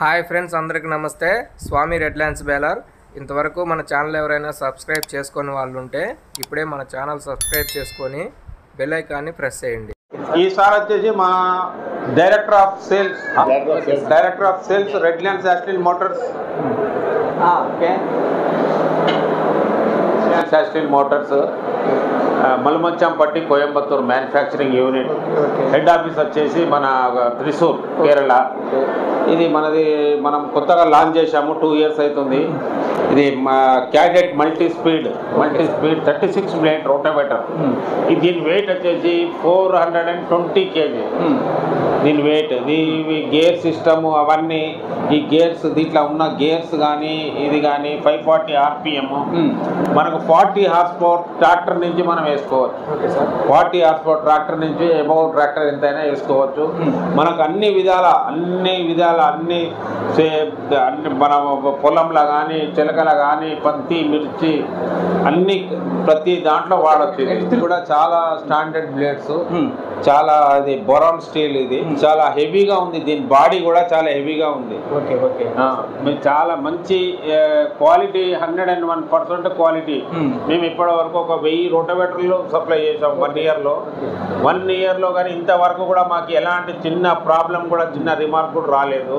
Hi friends, అందరికీ నమస్తే. స్వామి రెడ్లాండ్స్ baler. ఇంతవరకు మన ఛానల్ ఎవరైనా సబ్స్క్రైబ్ చేసుకొని వాళ్ళు ఉంటే ఇప్పుడే మన ఛానల్ సబ్స్క్రైబ్ చేసుకొని బెల్ ఐకాన్ని ప్రెస్ చేయండి. ఈసారి వచ్చేసి మా డైరెక్టర్ ఆఫ్ సేల్స్ రెడ్లాండ్స్ యాస్టిల్ motors Malumachampatti Coimbatore manufacturing unit. Head office వచ్చేసి మన త్రిశూర్, కేరళ. ఇది మనం కొత్తగా లాంచ్ చేశాము, 2 years అవుతుంది. ఇది cadet multi speed 36 blade rotavator. దీని వెయిట్ వచ్చేసి 420 kg. దీని వెయిట్, ఇది గేర్ సిస్టము అవన్నీ, ఈ గేర్స్ దీంట్లో ఉన్న గేర్స్ కానీ ఇది కానీ 540 RPM. మనకు 40 హార్స్ పవర్ ట్రాక్టర్ నుంచి మనం వేసుకోవచ్చు. 40 హార్స్ పవర్ ట్రాక్టర్ నుంచి అబౌవ్ ట్రాక్టర్ ఎంతైనా వేసుకోవచ్చు. మనకు అన్ని విధాల మన పొలంలో కానీ చిలకల కానీ పత్తి మిర్చి అన్ని ప్రతి దాంట్లో వాడచ్చు. ఇది కూడా చాలా స్టాండర్డ్ బ్లేడ్స్, చాలా ఇది బొరాన్ స్టీల్. ఇది చాలా హెవీగా ఉంది, దీని బాడీ కూడా చాలా హెవీగా ఉంది. చాలా మంచి క్వాలిటీ, 101% క్వాలిటీ. మేము ఇప్పటి వరకు ఒక 1000 రోటోవేటర్లు సప్లై చేసాం 1 yearలో కానీ ఇంతవరకు కూడా మాకు ఎలాంటి చిన్న ప్రాబ్లం కూడా, చిన్న రిమార్క్ కూడా రాలేదు.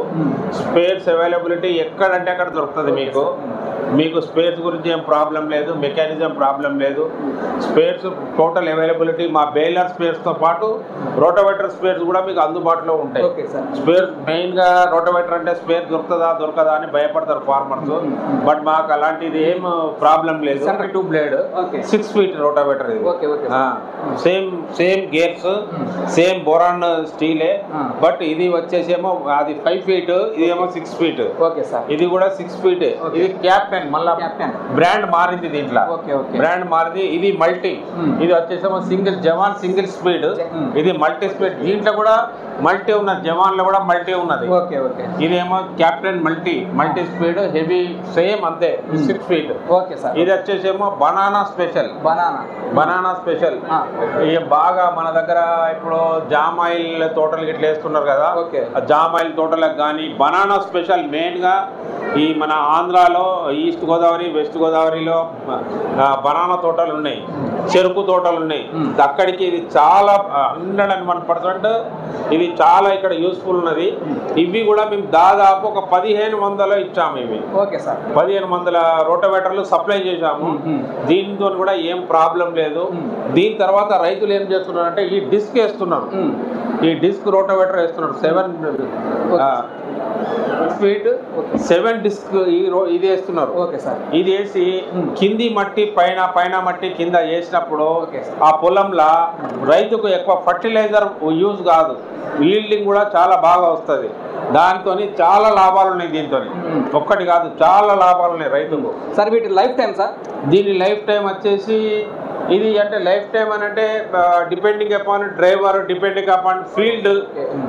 స్పేర్స్ అవైలబిలిటీ ఎక్కడంటే అక్కడ దొరుకుతుంది మీకు స్పేర్స్ గురించి ఏం ప్రాబ్లం లేదు, మెకానిజం ప్రాబ్లం లేదు. స్పేర్స్ టోటల్ అవైలబిలిటీ మా బేలర్ స్పేర్స్తో పాటు రోటోవేటర్ స్పేర్స్ కూడా మీకు అందుబాటులో ఉంటాయి. స్పేర్ మెయిన్గా రోటోవేటర్ అంటే స్పేర్ దొరకదా అని భయపడతారు ఫార్మర్స్. బట్ మాకు అలాంటిది ఏం ప్రాబ్లం లేదు. 2 బ్లేడ్ 6 feet రోటోవేటర్. ఇది సేమ్ గేర్స్, సేమ్ బోరాన్ స్టీలే. బట్ ఇది వచ్చేసేమో అది 5 feet, ఇదేమో 6 feet. ఇది కూడా 6 feet. ఇది క్యాప్టెన్, మళ్ళా బ్రాండ్ మారింది, దీంట్లో బ్రాండ్ మారింది. ఇది మల్టీ, ఇది వచ్చేసేమో జవాన్ సింగిల్ స్పీడ్. ఇది మల్టీ స్పీడ్, దీంట్లో కూడా మల్టీ ఉన్నది, జవాన్ లో కూడా మల్టీ ఉన్నది. ఇదేమో captain multi speed, heavy same అంతే 6 feet. ఇది వచ్చేసేమో బనానా స్పెషల్. ఇక బాగా మన దగ్గర ఇప్పుడు జామాయిల్ తోటలు ఇట్లా వేస్తున్నారు కదా, జామాయిల్ తోటలకు కానీ బనానా స్పెషల్. మెయిన్ గా ఈ మన ఆంధ్రాలో ఈస్ట్ గోదావరి, వెస్ట్ గోదావరిలో బనానా తోటలు ఉన్నాయి, చెరుకు తోటలు ఉన్నాయి. అక్కడికి ఇది చాలా 101% ఇది చాలా ఇక్కడ యూస్ఫుల్ ఉన్నది. ఇవి కూడా మేము దాదాపు ఒక 1500 ఇచ్చాము. ఇవి 1500 రోటోవేటర్లు సప్లై చేశాము. దీంతో కూడా ఏం ప్రాబ్లం లేదు. దీని తర్వాత రైతులు ఏం చేస్తున్నారంటే ఈ డిస్క్ వేస్తున్నారు, ఈ డిస్క్ రోటోవేటర్ వేస్తున్నారు. 7 డిస్క్ ఇది వేస్తున్నారు. ఇది వేసి కింది మట్టి పైన మట్టి కింద వేసినప్పుడు ఆ పొలంలో రైతుకు ఎక్కువ ఫర్టిలైజర్ యూజ్ కాదు, ఈల్డింగ్ కూడా చాలా బాగా వస్తుంది. దాంతో చాలా లాభాలు ఉన్నాయి. దీంతో ఒక్కటి కాదు, చాలా లాభాలు ఉన్నాయి రైతుకు. సార్ వీటి లైఫ్ టైం సార్? దీని లైఫ్ టైం వచ్చేసి ఇది అంటే లైఫ్ టైం అని అంటే depending upon driver, depending upon field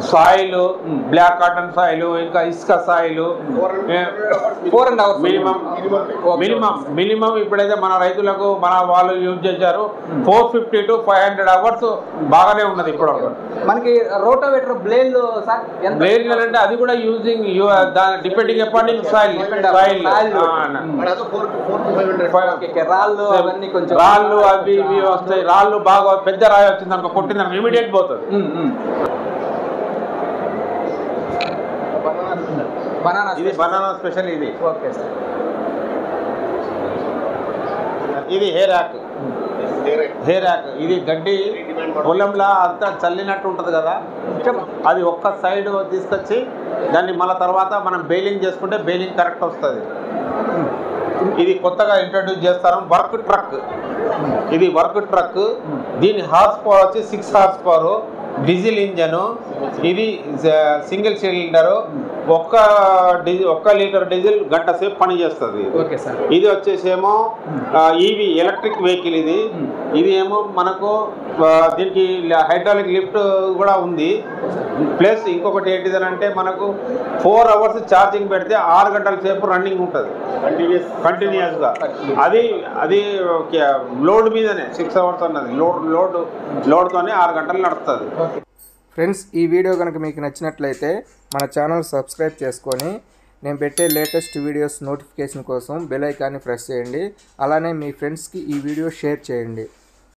soil, black cotton soil, ఇంకా ఇసుక సాయిల్. 4.5 hours మినిమం ఇప్పుడైతే మన రైతులకు మన వాళ్ళు యూజ్ చేశారు 450 to 500 hours బాగానే ఉన్నది. ఇప్పుడు మనకి రోటోవేటర్ బ్లేడ్ అంటే అది కూడా యూజింగ్ డిపెండింగ్ అపాన్ సాయిల్. రాళ్ళు అవి ఇవి వస్తాయి. రాళ్ళు బాగా పెద్ద రాయి వచ్చింది అనుకో, కొట్టింది ఇమీడియట్ పోతుంది. ఇది బనానా స్పెషల్. ఇది హెయిర్ యాక్. ఇది గడ్డి పొలంలో అంతా చల్లినట్టు ఉంటుంది కదా, అది ఒక్క సైడ్ తీసుకొచ్చి దాన్ని మళ్ళీ తర్వాత మనం బెయిలింగ్ చేసుకుంటే బెయిలింగ్ కరెక్ట్ వస్తుంది. ఇది కొత్తగా ఇంట్రడ్యూస్ చేస్తారు, వర్క్ ట్రక్. ఇది వర్క్ ట్రక్. దీని హార్స్ పవర్ వచ్చి 6 హార్స్ పవర్, డీజిల్ ఇంజను. ఇది సింగిల్ సిలిండరు, 1 లీటర్ డీజిల్ గంట సేపు పని చేస్తుంది. ఇది వచ్చేసేమో ఈవీ ఎలక్ట్రిక్ వెహికల్. ఇది ఏమో మనకు దీనికి హైడ్రాలిక్ లిఫ్ట్ కూడా ఉంది. ప్లస్ ఇంకొకటి ఏంటిదనంటే మనకు 4 hours ఛార్జింగ్ పెడితే 6 గంటల సేపు రన్నింగ్ ఉంటుంది కంటిన్యూస్గా. అది లోడ్ మీదనే 6 hours అన్నది లోడ్తోనే 6 గంటలు నడుస్తుంది. ఫ్రెండ్స్, ఈ వీడియో కనుక మీకు నచ్చినట్లయితే మన ఛానల్ సబ్స్క్రైబ్ చేసుకొని నేను పెట్టే లేటెస్ట్ వీడియోస్ నోటిఫికేషన్ కోసం బెల్ ఐకాన్ని ప్రెస్ చేయండి. అలానే మీ ఫ్రెండ్స్కి ఈ వీడియో షేర్ చేయండి.